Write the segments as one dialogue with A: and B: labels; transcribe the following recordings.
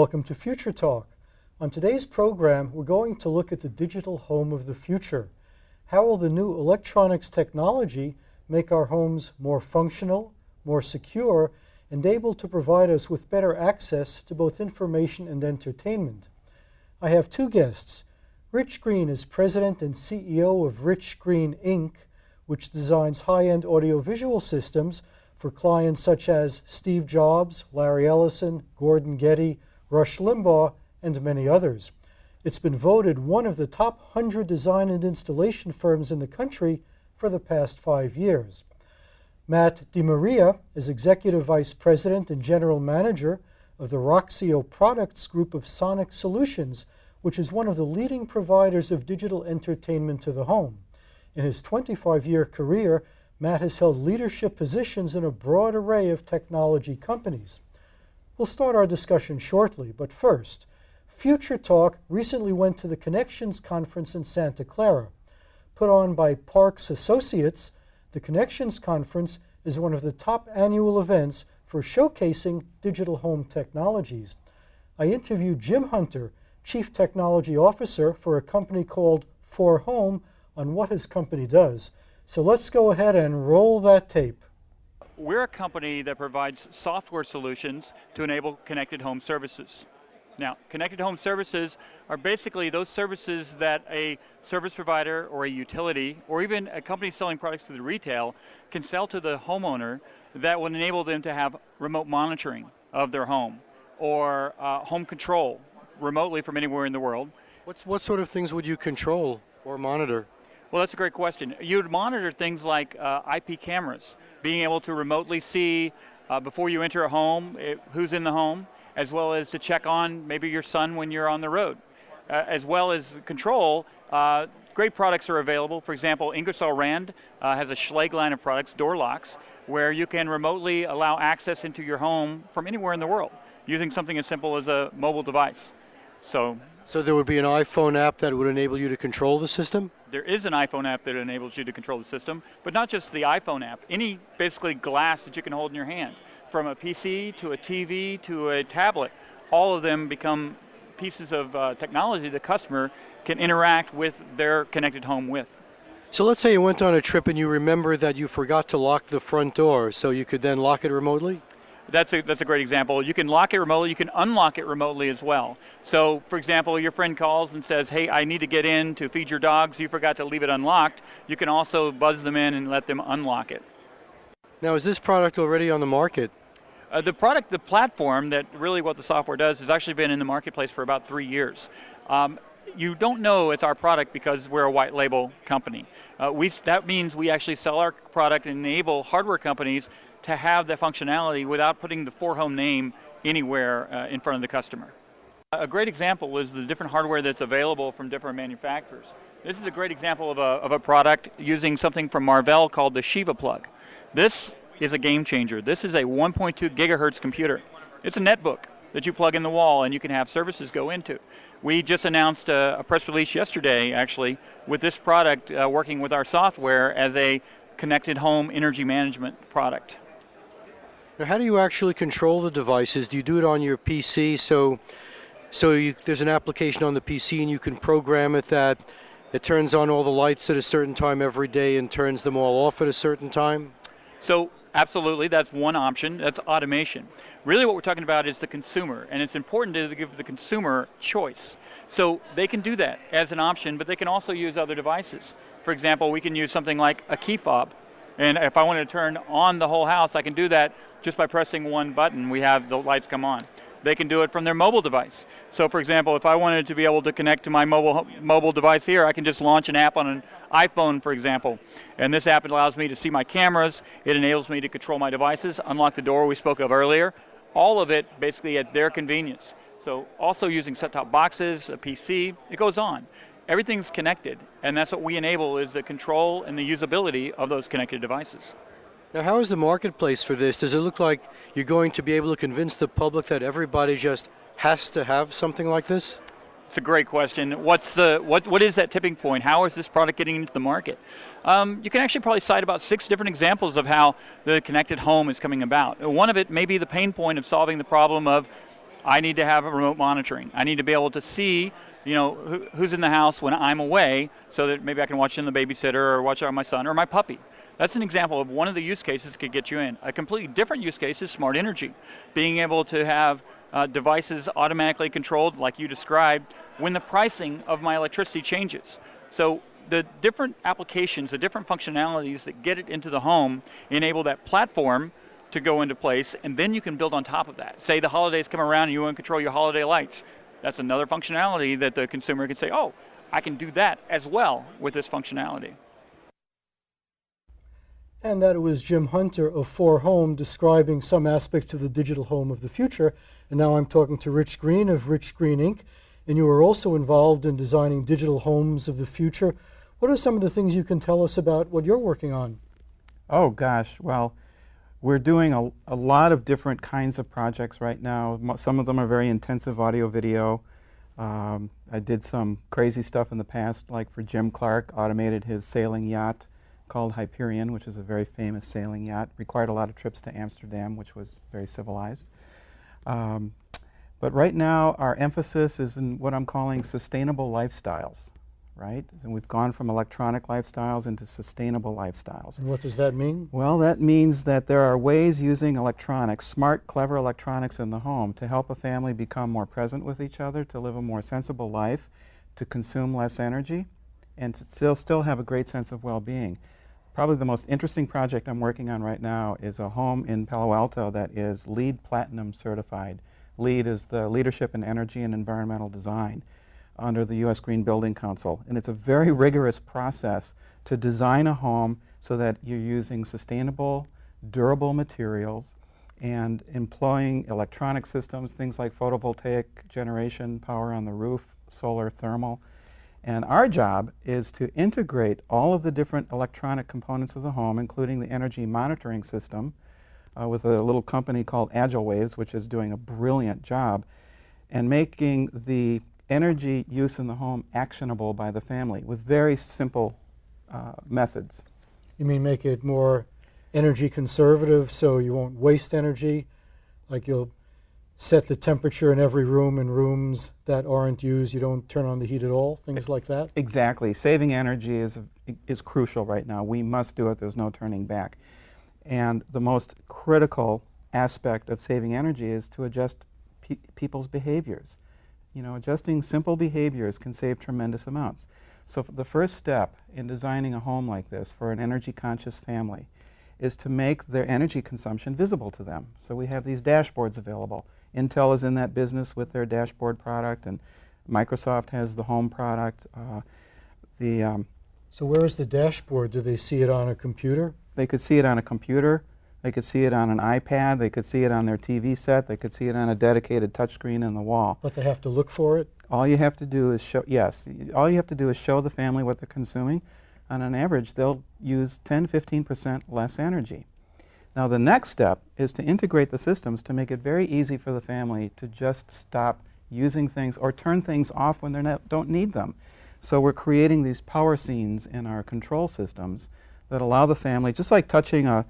A: Welcome to Future Talk. On today's program, we're going to look at the digital home of the future. How will the new electronics technology make our homes more functional, more secure, and able to provide us with better access to both information and entertainment? I have two guests. Rich Green is President and CEO of Rich Green, Inc., which designs high-end audiovisual systems for clients such as Steve Jobs, Larry Ellison, Gordon Getty, Rush Limbaugh, and many others. It's been voted one of the top 100 design and installation firms in the country for the past 5 years. Matt DiMaria is Executive Vice President and General Manager of the Roxio Products Group of Sonic Solutions, which is one of the leading providers of digital entertainment to the home. In his 25-year career, Matt has held leadership positions in a broad array of technology companies. We'll start our discussion shortly, but first, Future Talk recently went to the Connections Conference in Santa Clara. Put on by Parks Associates, the Connections Conference is one of the top annual events for showcasing digital home technologies. I interviewed Jim Hunter, Chief Technology Officer for a company called For Home, on what his company does. So let's go ahead and roll that tape.
B: We're a company that provides software solutions to enable connected home services. Now, connected home services are basically those services that a service provider or a utility or even a company selling products to the retail can sell to the homeowner that will enable them to have remote monitoring of their home or home control remotely from anywhere in the world.
C: What sort of things would you control or monitor?
B: Well, that's a great question. You would monitor things like IP cameras, being able to remotely see before you enter a home who's in the home, as well as to check on maybe your son when you're on the road, as well as control. Great products are available. For example, Ingersoll Rand has a Schlage line of products, door locks, where you can remotely allow access into your home from anywhere in the world using something as simple as a mobile device. So
C: there would be an iPhone app that would enable you to control the system?
B: There is an iPhone app that enables you to control the system, but not just the iPhone app. Any basically glass that you can hold in your hand, from a PC to a TV to a tablet, all of them become pieces of technology the customer can interact with their connected home with.
C: So let's say you went on a trip and you remember that you forgot to lock the front door, so you could then lock it remotely?
B: That's a great example. You can lock it remotely. You can unlock it remotely as well. So, for example, your friend calls and says, hey, I need to get in to feed your dogs. You forgot to leave it unlocked. You can also buzz them in and let them unlock it.
C: Now, is this product already on the market?
B: The platform that really what the software does has actually been in the marketplace for about 3 years. You don't know it's our product because we're a white label company. That means we actually sell our product and enable hardware companies to have the functionality without putting the For Home name anywhere in front of the customer. A great example is the different hardware that's available from different manufacturers. This is a great example of a product using something from Marvell called the Shiva plug. This is a game changer. This is a 1.2 gigahertz computer. It's a netbook that you plug in the wall and you can have services go into. We just announced a press release yesterday, actually, with this product working with our software as a connected home energy management product.
C: Now, how do you actually control the devices? Do you do it on your PC? There's an application on the PC and you can program it that it turns on all the lights at a certain time every day and turns them all off at a certain time?
B: So absolutely, that's one option. That's automation. Really what we're talking about is the consumer, and it's important to give the consumer choice. So they can do that as an option, but they can also use other devices. For example, we can use something like a key fob. And if I wanted to turn on the whole house, I can do that just by pressing one button. We have the lights come on. They can do it from their mobile device. So for example, if I wanted to be able to connect to my mobile device here, I can just launch an app on an iPhone, for example. And this app allows me to see my cameras. It enables me to control my devices, unlock the door we spoke of earlier. All of it basically at their convenience. So also using set-top boxes, a PC, it goes on. Everything's connected, and that's what we enable is the control and the usability of those connected devices.
C: Now, how is the marketplace for this? Does it look like you're going to be able to convince the public that everybody just has to have something like this?
B: It's a great question. What is that tipping point? How is this product getting into the market? You can actually probably cite about 6 different examples of how the connected home is coming about. One of it may be the pain point of solving the problem of I need to have a remote monitoring. I need to be able to see, who's in the house when I'm away, so that maybe I can watch in the babysitter or watch on my son or my puppy. That's an example of one of the use cases that could get you in. A completely different use case is smart energy. Being able to have devices automatically controlled, like you described, when the pricing of my electricity changes. So the different applications, the different functionalities that get it into the home enable that platform to go into place, and then you can build on top of that. Say the holidays come around and you want to control your holiday lights. That's another functionality that the consumer can say, oh, I can do that as well with this functionality.
A: And that was Jim Hunter of 4Home describing some aspects of the digital home of the future. And now I'm talking to Rich Green of Rich Green Inc. And you are also involved in designing digital homes of the future. What are some of the things you can tell us about what you're working on?
D: Oh gosh, well, we're doing a lot of different kinds of projects right now. Some of them are very intensive audio video. I did some crazy stuff in the past, like for Jim Clark, automated his sailing yacht called Hyperion, which is a very famous sailing yacht. Required a lot of trips to Amsterdam, which was very civilized. But right now, our emphasis is in what I'm calling sustainable lifestyles, right? And we've gone from electronic lifestyles into sustainable lifestyles.
A: And what does that mean?
D: Well, that means that there are ways using electronics, smart, clever electronics in the home to help a family become more present with each other, to live a more sensible life, to consume less energy, and to still have a great sense of well-being. Probably the most interesting project I'm working on right now is a home in Palo Alto that is LEED Platinum certified. LEED is the Leadership in Energy and Environmental Design under the U.S. Green Building Council. And it's a very rigorous process to design a home so that you're using sustainable, durable materials and employing electronic systems, things like photovoltaic generation, power on the roof, solar, thermal. And our job is to integrate all of the different electronic components of the home, including the energy monitoring system, with a little company called Agile Waves, which is doing a brilliant job, and making the energy use in the home actionable by the family with very simple methods.
A: You mean make it more energy conservative so you won't waste energy? Like you'll set the temperature in every room, and rooms that aren't used, you don't turn on the heat at all, things like that?
D: Exactly. Saving energy is crucial right now. We must do it. There's no turning back. And the most critical aspect of saving energy is to adjust people's behaviors. You know, adjusting simple behaviors can save tremendous amounts. So the first step in designing a home like this for an energy-conscious family is to make their energy consumption visible to them. So we have these dashboards available. Intel is in that business with their dashboard product, and Microsoft has the home product.
A: So where is the dashboard? Do they see it on a computer?
D: They could see it on a computer. They could see it on an iPad. They could see it on their TV set. They could see it on a dedicated touchscreen in the wall.
A: But they have to look for it?
D: All you have to do is show, yes, all you have to do is show the family what they're consuming. On an average, they'll use 10-15% less energy. Now the next step is to integrate the systems to make it very easy for the family to just stop using things or turn things off when they don't need them. So we're creating these power scenes in our control systems that allow the family, just like touching a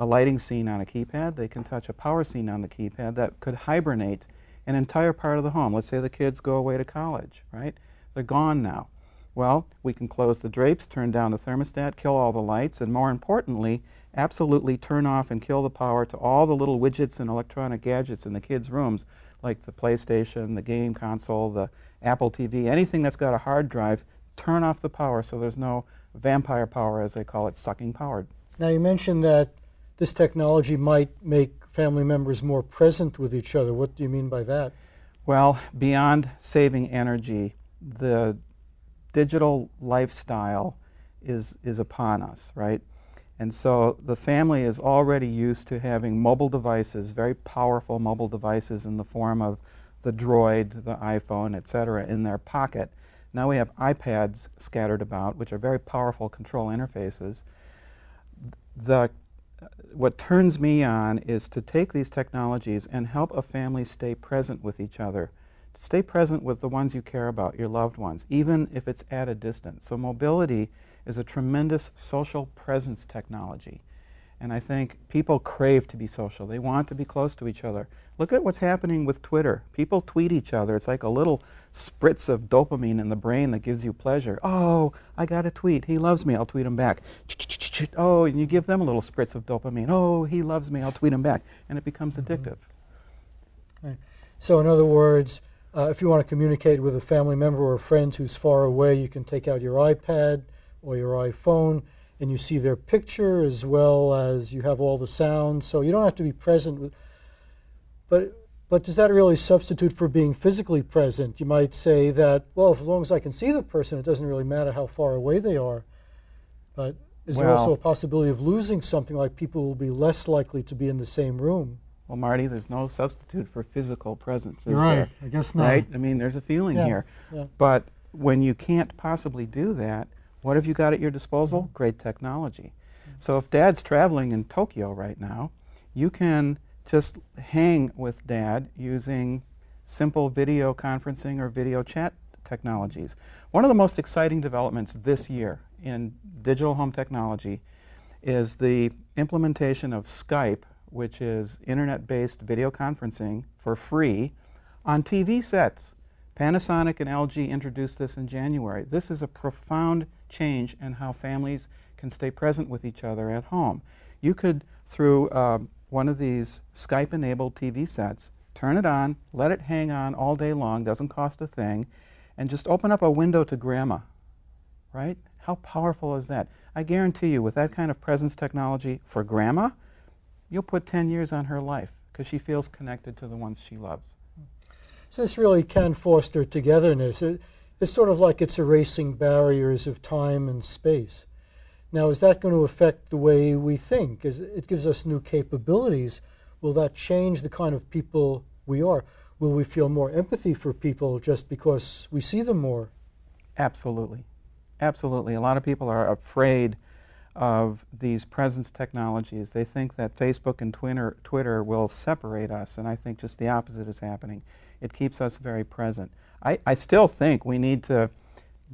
D: lighting scene on a keypad, they can touch a power scene on the keypad that could hibernate an entire part of the home. Let's say the kids go away to college, right? They're gone now. Well, we can close the drapes, turn down the thermostat, kill all the lights, and more importantly, absolutely turn off and kill the power to all the little widgets and electronic gadgets in the kids' rooms, like the PlayStation, the game console, the Apple TV, anything that's got a hard drive, turn off the power so there's no vampire power, as they call it, sucking power.
A: Now you mentioned that this technology might make family members more present with each other. What do you mean by that?
D: Well, beyond saving energy, the digital lifestyle is upon us, right? And so the family is already used to having mobile devices, very powerful mobile devices in the form of the Droid, the iPhone, etc., in their pocket. Now we have iPads scattered about, which are very powerful control interfaces. What turns me on is to take these technologies and help a family stay present with each other. Stay present with the ones you care about, your loved ones, even if it's at a distance. So mobility is a tremendous social presence technology. And I think people crave to be social. They want to be close to each other. Look at what's happening with Twitter. People tweet each other. It's like a little spritz of dopamine in the brain that gives you pleasure. Oh, I got a tweet. He loves me. I'll tweet him back. Oh, and you give them a little spritz of dopamine. Oh, he loves me. I'll tweet him back. And it becomes addictive.
A: Right. So in other words, if you want to communicate with a family member or a friend who's far away, you can take out your iPad or your iPhone and you see their picture as well as you have all the sounds. So you don't have to be present. But does that really substitute for being physically present? You might say that, well, as long as I can see the person, it doesn't really matter how far away they are. But is there also a possibility of losing something, like people will be less likely to be in the same room?
D: Well, Marty, there's no substitute for physical presence, is
A: Right,
D: there?
A: I guess not.
D: Right? I mean, there's a feeling here.
A: Yeah.
D: But when you can't possibly do that, what have you got at your disposal? Great technology. So if Dad's traveling in Tokyo right now, you can just hang with Dad using simple video conferencing or video chat technologies. One of the most exciting developments this year in digital home technology is the implementation of Skype, which is internet-based video conferencing for free on TV sets. Panasonic and LG introduced this in January. This is a profound change in how families can stay present with each other at home. You could, through one of these Skype-enabled TV sets, turn it on, let it hang on all day long, doesn't cost a thing, and just open up a window to Grandma, right? How powerful is that? I guarantee you, with that kind of presence technology for Grandma, you'll put 10 years on her life because she feels connected to the ones she loves.
A: So this really can foster togetherness. It's sort of like it's erasing barriers of time and space. Now, is that going to affect the way we think? It gives us new capabilities. Will that change the kind of people we are? Will we feel more empathy for people just because we see them more?
D: Absolutely. Absolutely. A lot of people are afraid of these presence technologies. They think that Facebook and Twitter will separate us, and I think just the opposite is happening. It keeps us very present. I still think we need to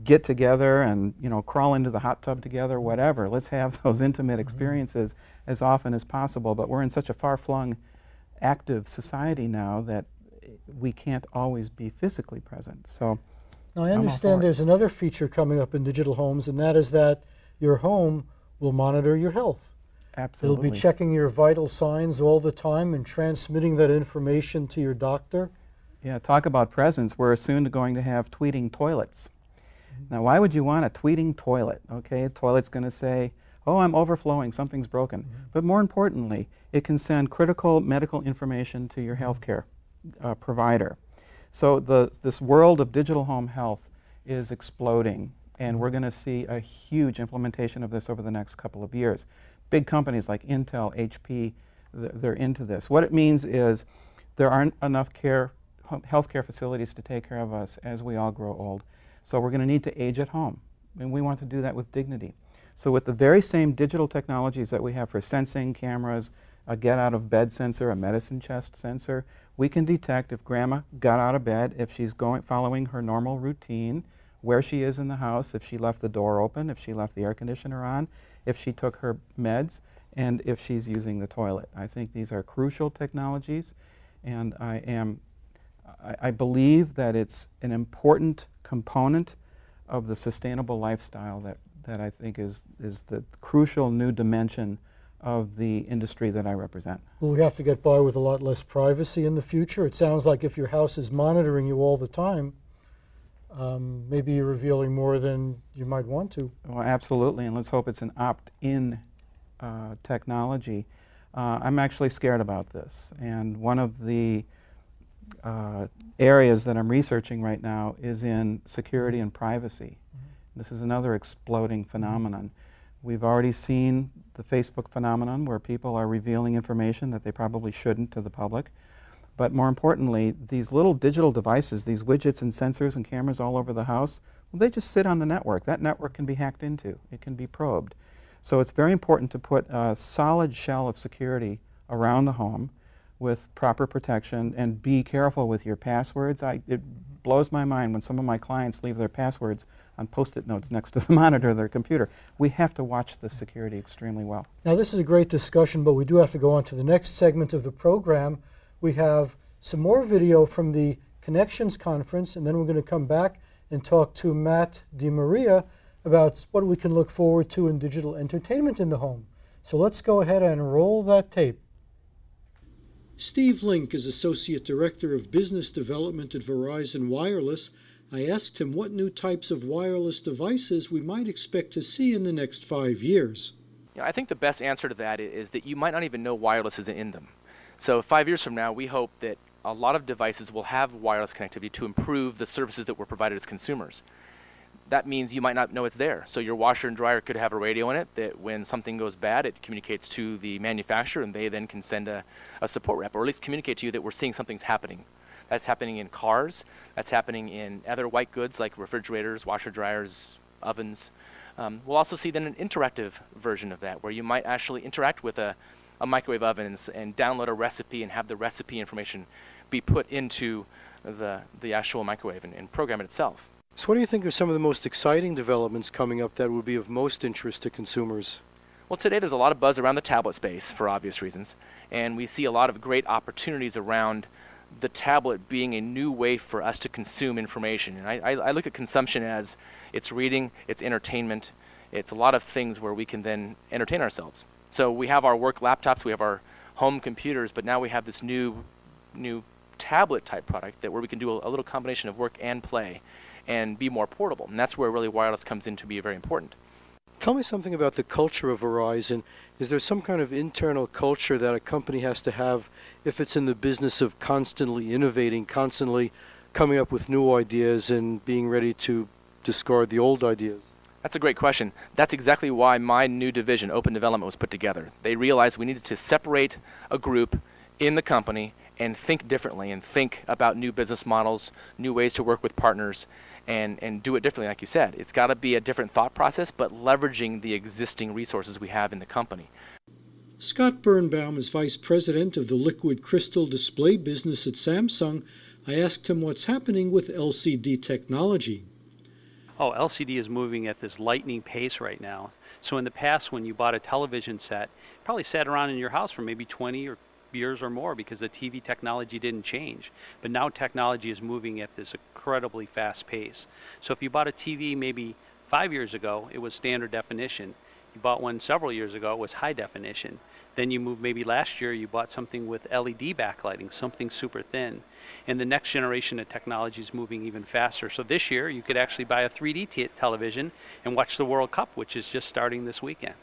D: get together and, you know, crawl into the hot tub together, whatever. Let's have those intimate experiences as often as possible, but we're in such a far-flung, active society now that we can't always be physically present. So
A: now, I understand there's another feature coming up in digital homes, and that is that your home will monitor your health.
D: Absolutely.
A: It'll be checking your vital signs all the time and transmitting that information to your doctor.
D: Yeah, talk about presence. We're soon going to have tweeting toilets. Now, why would you want a tweeting toilet? Okay, the toilet's going to say, oh, I'm overflowing, something's broken. But more importantly, it can send critical medical information to your healthcare provider. So this world of digital home health is exploding, and we're going to see a huge implementation of this over the next couple of years. Big companies like Intel, HP, they're into this. What it means is there aren't enough healthcare facilities to take care of us as we all grow old. So we're going to need to age at home, and we want to do that with dignity. So with the very same digital technologies that we have for sensing cameras, a get-out-of-bed sensor, a medicine chest sensor, we can detect if Grandma got out of bed, if she's following her normal routine, where she is in the house, if she left the door open, if she left the air conditioner on, if she took her meds, and if she's using the toilet. I think these are crucial technologies, and I believe that it's an important component of the sustainable lifestyle that I think is the crucial new dimension of the industry that I represent.
A: Will we have to get by with a lot less privacy in the future? It sounds like if your house is monitoring you all the time, maybe you're revealing more than you might want to.
D: Well, absolutely, and let's hope it's an opt-in technology. I'm actually scared about this, and one of the areas that I'm researching right now is in security and privacy. This is another exploding phenomenon. We've already seen the Facebook phenomenon where people are revealing information that they probably shouldn't to the public. But more importantly, these little digital devices, these widgets and sensors and cameras all over the house, well, they just sit on the network. That network can be hacked into. It can be probed. So it's very important to put a solid shell of security around the home with proper protection, and be careful with your passwords. blows my mind when some of my clients leave their passwords on Post-it notes next to the monitor of their computer. We have to watch the security extremely well.
A: Now, this is a great discussion, but we do have to go on to the next segment of the program. We have some more video from the Connections Conference, and then we're going to come back and talk to Matt DiMaria about what we can look forward to in digital entertainment in the home. So let's go ahead and roll that tape. Steve Link is Associate Director of Business Development at Verizon Wireless. I asked him what new types of wireless devices we might expect to see in the next 5 years.
E: I think the best answer to that is that you might not even know wireless is in them. So 5 years from now, we hope that a lot of devices will have wireless connectivity to improve the services that we're provided as consumers. That means you might not know it's there. So your washer and dryer could have a radio in it that when something goes bad, it communicates to the manufacturer and they then can send a support rep, or at least communicate to you that we're seeing something's happening. That's happening in cars. That's happening in other white goods like refrigerators, washer dryers, ovens. We'll also see then an interactive version of that where you might actually interact with a microwave oven and download a recipe and have the recipe information be put into the actual microwave and program it itself.
C: So what do you think are some of the most exciting developments coming up that would be of most interest to consumers?
E: Well, today there's a lot of buzz around the tablet space for obvious reasons, and we see a lot of great opportunities around the tablet being a new way for us to consume information. And I look at consumption as it's reading, it's entertainment, it's a lot of things where we can then entertain ourselves. So we have our work laptops, we have our home computers, but now we have this new tablet type product where we can do a little combination of work and play and be more portable. And that's where really wireless comes in to be very important.
C: Tell me something about the culture of Verizon. Is there some kind of internal culture that a company has to have if it's in the business of constantly innovating, constantly coming up with new ideas and being ready to discard the old ideas?
E: That's a great question. That's exactly why my new division, Open Development, was put together. They realized we needed to separate a group in the company and think differently and think about new business models, new ways to work with partners, and do it differently, like you said. It's got to be a different thought process, but leveraging the existing resources we have in the company.
A: Scott Birnbaum is Vice President of the liquid crystal display business at Samsung. I asked him what's happening with LCD technology.
F: Oh, LCD is moving at this lightning pace right now. So in the past, when you bought a television set, it probably sat around in your house for maybe 20 or years or more because the TV technology didn't change. But now technology is moving at this incredibly fast pace. So if you bought a TV maybe 5 years ago, it was standard definition. You bought one several years ago, it was high definition. Then you moved, maybe last year you bought something with LED backlighting, something super thin. And the next generation of technology is moving even faster. So this year you could actually buy a 3D television and watch the World Cup, which is just starting this weekend.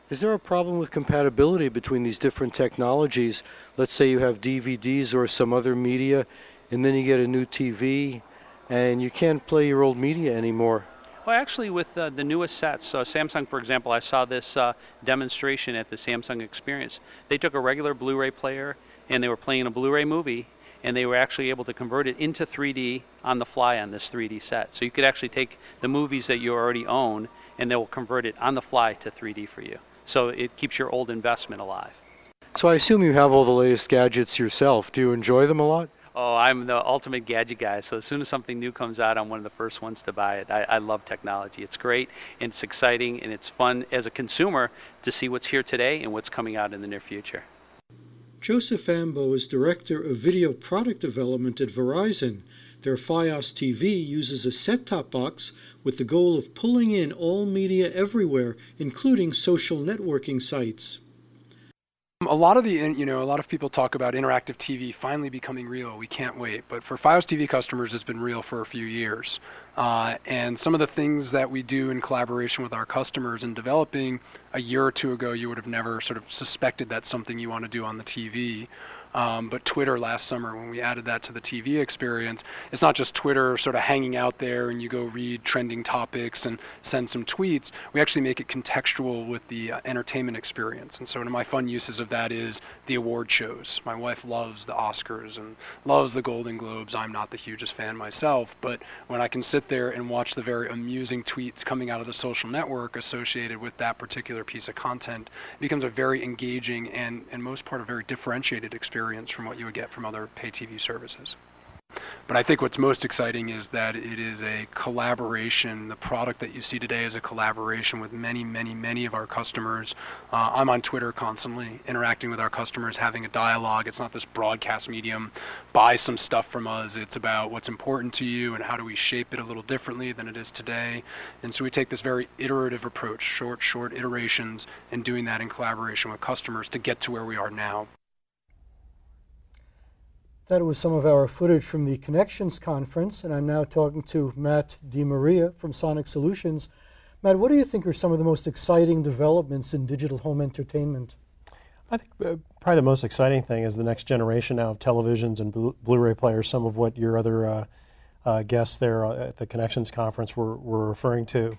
C: Is there a problem with compatibility between these different technologies? Let's say you have DVDs or some other media, and then you get a new TV, and you can't play your old media anymore.
F: Well, actually, with the newest sets, so Samsung, for example, I saw this demonstration at the Samsung Experience. They took a regular Blu-ray player, and they were playing a Blu-ray movie, and they were actually able to convert it into 3D on the fly on this 3D set. So you could actually take the movies that you already own, and they will convert it on the fly to 3D for you. So it keeps your old investment alive.
C: So I assume you have all the latest gadgets yourself. Do you enjoy them a lot?
F: Oh, I'm the ultimate gadget guy. So as soon as something new comes out, I'm one of the first ones to buy it. I love technology. It's great, and it's exciting, and it's fun as a consumer to see what's here today and what's coming out in the near future.
A: Joseph Ambo is Director of Video Product Development at Verizon. Their Fios TV uses a set-top box with the goal of pulling in all media everywhere, including social networking sites.
G: A lot of people talk about interactive TV finally becoming real. We can't wait. But for Fios TV customers, it's been real for a few years. And some of the things that we do in collaboration with our customers in developing a year or two ago, you would have never sort of suspected that's something you want to do on the TV. But Twitter last summer, when we added that to the TV experience, it's not just Twitter sort of hanging out there and you go read trending topics and send some tweets. We actually make it contextual with the entertainment experience. And so one of my fun uses of that is the award shows. My wife loves the Oscars and loves the Golden Globes. I'm not the hugest fan myself, but when I can sit there and watch the very amusing tweets coming out of the social network associated with that particular piece of content, it becomes a very engaging and, in most part, a very differentiated experience from what you would get from other pay TV services. But I think what's most exciting is that it is a collaboration. The product that you see today is a collaboration with many, many, many of our customers. I'm on Twitter constantly interacting with our customers, having a dialogue. It's not this broadcast medium, buy some stuff from us. It's about what's important to you and how do we shape it a little differently than it is today. And so we take this very iterative approach, short iterations, and doing that in collaboration with customers to get to where we are now.
A: That was some of our footage from the Connections Conference, and I'm now talking to Matt DiMaria from Sonic Solutions. Matt, what do you think are some of the most exciting developments in digital home entertainment?
H: I think probably the most exciting thing is the next generation now of televisions and Blu-ray players, some of what your other guests there at the Connections Conference were referring to.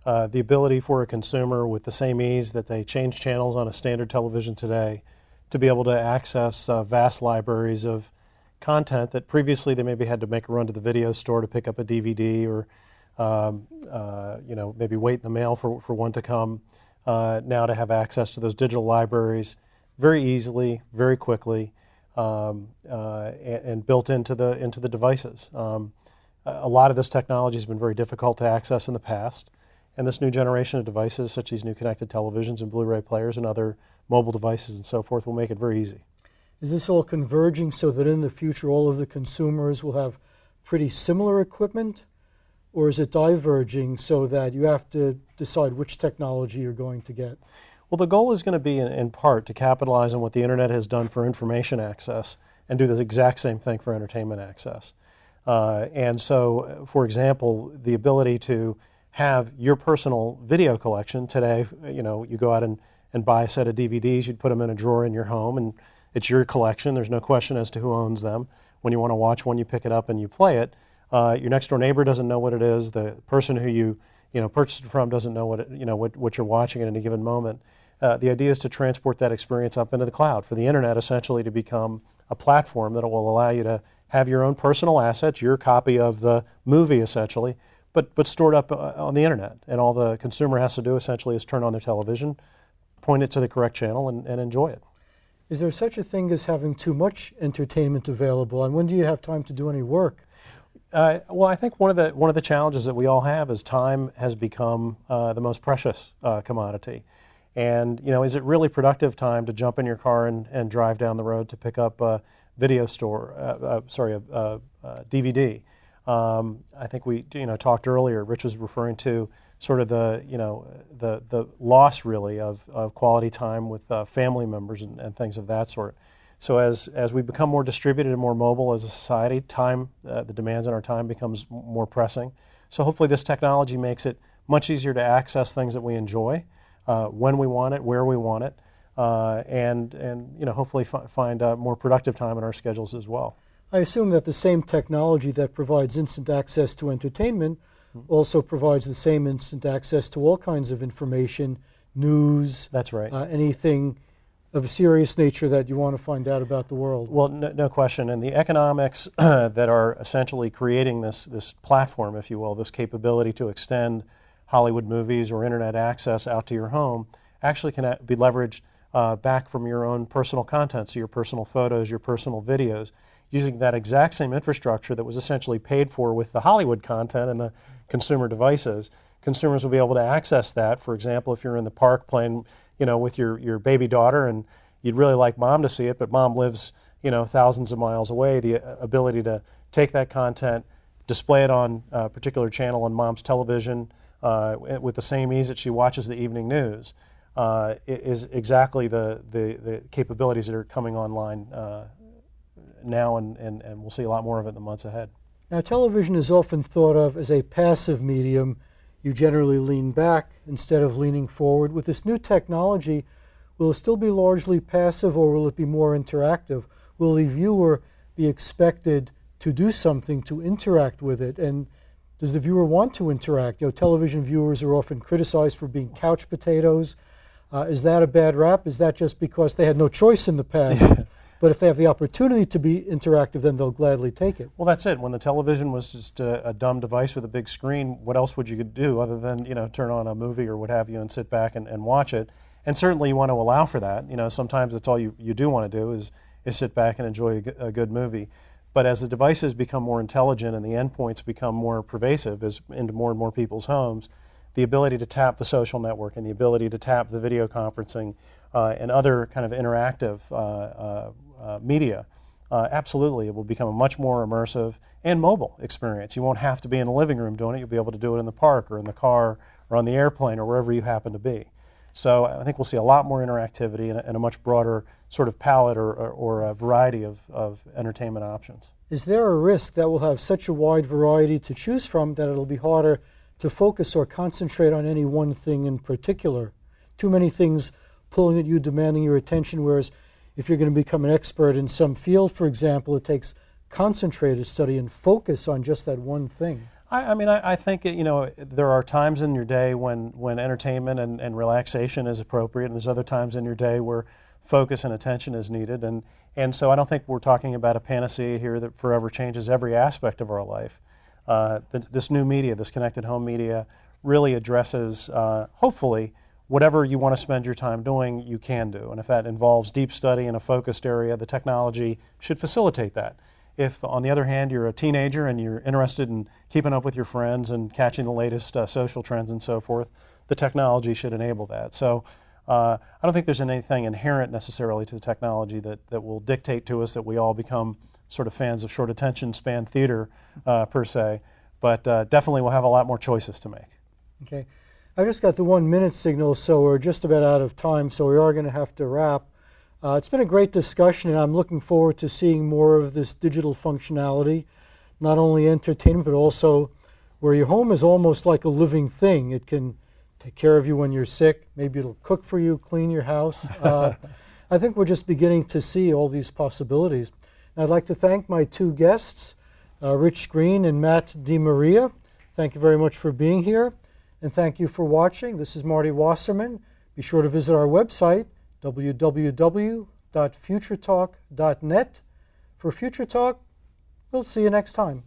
H: The ability for a consumer with the same ease that they change channels on a standard television today to be able to access vast libraries of content that previously they maybe had to make a run to the video store to pick up a DVD or maybe wait in the mail for one to come. Now to have access to those digital libraries very easily, very quickly, and built into the devices. A lot of this technology has been very difficult to access in the past, and this new generation of devices, such as these new connected televisions and Blu-ray players and other mobile devices and so forth, will make it very easy.
A: Is this all converging so that in the future all of the consumers will have pretty similar equipment? Or is it diverging so that you have to decide which technology you're going to get?
H: Well, the goal is going to be in part to capitalize on what the internet has done for information access and do the exact same thing for entertainment access. And so, for example, the ability to have your personal video collection today, you go out and buy a set of DVDs, you'd put them in a drawer in your home, and it's your collection. There's no question as to who owns them. When you want to watch one, you pick it up and you play it. Your next door neighbor doesn't know what it is. The person who you purchased it from doesn't know what you're watching at any given moment. The idea is to transport that experience up into the cloud, for the internet essentially to become a platform that will allow you to have your own personal assets, your copy of the movie essentially, but stored up on the internet. And all the consumer has to do essentially is turn on their television, point it to the correct channel, and enjoy it.
A: Is there such a thing as having too much entertainment available? And when do you have time to do any work?
H: Well, I think one of the challenges that we all have is time has become the most precious commodity. And is it really productive time to jump in your car and drive down the road to pick up a video store? A DVD. I think we talked earlier. Rich was referring to sort of the loss really of quality time with family members and things of that sort. So as we become more distributed and more mobile as a society, the demands on our time becomes more pressing. So hopefully this technology makes it much easier to access things that we enjoy, when we want it, where we want it, and hopefully find more productive time in our schedules as well.
A: I assume that the same technology that provides instant access to entertainment also provides the same instant access to all kinds of information, news.
H: That's right.
A: Anything of a serious nature that you want to find out about the world.
H: Well, no question. And the economics that are essentially creating this platform, if you will, this capability to extend Hollywood movies or internet access out to your home, actually can be leveraged back from your own personal content, so your personal photos, your personal videos, using that exact same infrastructure that was essentially paid for with the Hollywood content and the consumer devices. Consumers will be able to access that. For example, if you're in the park playing with your baby daughter and you'd really like mom to see it, but mom lives thousands of miles away, the ability to take that content, display it on a particular channel on mom's television with the same ease that she watches the evening news is exactly the capabilities that are coming online now, and we'll see a lot more of it in the months ahead.
A: Now, television is often thought of as a passive medium. You generally lean back instead of leaning forward. With this new technology, will it still be largely passive, or will it be more interactive? Will the viewer be expected to do something to interact with it? And does the viewer want to interact? Television viewers are often criticized for being couch potatoes. Is that a bad rap? Is that just because they had no choice in the past? But if they have the opportunity to be interactive, then they'll gladly take it.
H: Well, that's it. When the television was just a dumb device with a big screen, what else would you do other than turn on a movie or what have you and sit back and watch it? And certainly you want to allow for that. Sometimes that's all you do want to do is sit back and enjoy a good movie. But as the devices become more intelligent and the endpoints become more pervasive into more and more people's homes, the ability to tap the social network and the ability to tap the video conferencing and other kind of interactive media, absolutely, it will become a much more immersive and mobile experience. You won't have to be in the living room doing it. You'll be able to do it in the park or in the car or on the airplane or wherever you happen to be. So I think we'll see a lot more interactivity and a much broader sort of palette or a variety of entertainment options.
A: Is there a risk that we'll have such a wide variety to choose from that it'll be harder to focus or concentrate on any one thing in particular? Too many things pulling at you, demanding your attention, whereas if you're going to become an expert in some field, for example, it takes concentrated study and focus on just that one thing.
H: I think there are times in your day when entertainment and relaxation is appropriate, and there's other times in your day where focus and attention is needed. And so I don't think we're talking about a panacea here that forever changes every aspect of our life. This new media, this connected home media, really addresses, hopefully, whatever you want to spend your time doing, you can do. And if that involves deep study in a focused area, the technology should facilitate that. If, on the other hand, you're a teenager and you're interested in keeping up with your friends and catching the latest social trends and so forth, the technology should enable that. So I don't think there's anything inherent necessarily to the technology that will dictate to us that we all become sort of fans of short attention span theater per se, but definitely we'll have a lot more choices to make.
A: Okay. I just got the 1 minute signal, so we're just about out of time, so we are going to have to wrap. It's been a great discussion, and I'm looking forward to seeing more of this digital functionality, not only entertainment, but also where your home is almost like a living thing. It can take care of you when you're sick. Maybe it'll cook for you, clean your house. I think we're just beginning to see all these possibilities. And I'd like to thank my two guests, Rich Green and Matt DiMaria. Thank you very much for being here. And thank you for watching. This is Marty Wasserman. Be sure to visit our website, www.futuretalk.net. For Future Talk, we'll see you next time.